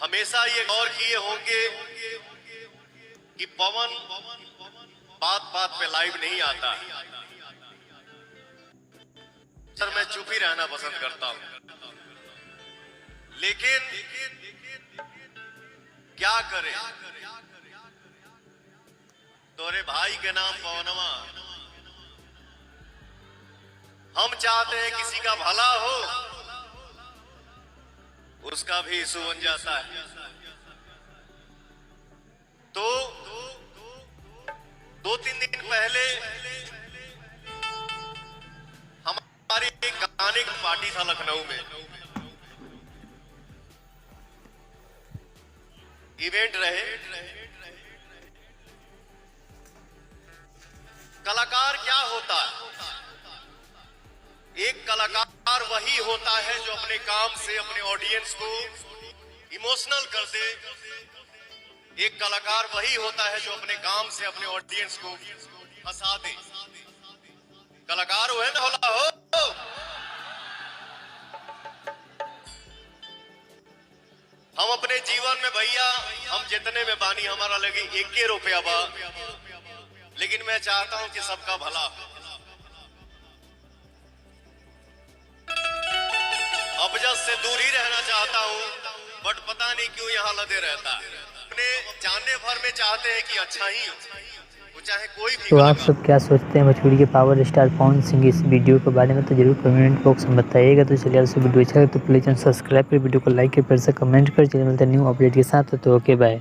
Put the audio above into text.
हमेशा ये गौर किए होंगे कि पवन बात बात पे लाइव नहीं आता है। सर मैं चुप ही रहना पसंद करता हूं, लेकिन क्या करें, तोरे भाई के नाम पवनवा। हम चाहते हैं किसी का भला हो, उसका भी इशू बन जाता है। तो 2-3 दिन पहले हमारी एक गाने की पार्टी था लखनऊ में, इवेंट रहे। कलाकार क्या होता है? एक कलाकार वही होता है जो अपने काम से अपने ऑडियंस को इमोशनल कर दे। एक कलाकार वही होता है जो अपने काम से अपने ऑडियंस को हंसा दे। कलाकार हो है ना होला हो। हम अपने जीवन में भैया हम जितने में बानी हमारा लगे 1 रुपया बा, लेकिन मैं चाहता हूं कि सबका भला हो। अबजद से दूर ही रहना चाहता हूं, बट पता नहीं क्यों यहाँ लदे रहता है। अपने जानने भर में चाहते हैं कि अच्छा ही हो, चाहे कोई भी। तो आप सब क्या सोचते हैं भोजपुरी के पावर स्टार पवन सिंह इस वीडियो के बारे में, तो जरूर कमेंट बॉक्स में बताइएगा। तो चलिए आपसे वीडियो अच्छा लगे तो प्लीज सब्सक्राइब कर, वीडियो को लाइक कर, फिर से कमेंट कर। चलिए मिलते हैं न्यू अपडेट के साथ। तो ओके बाय।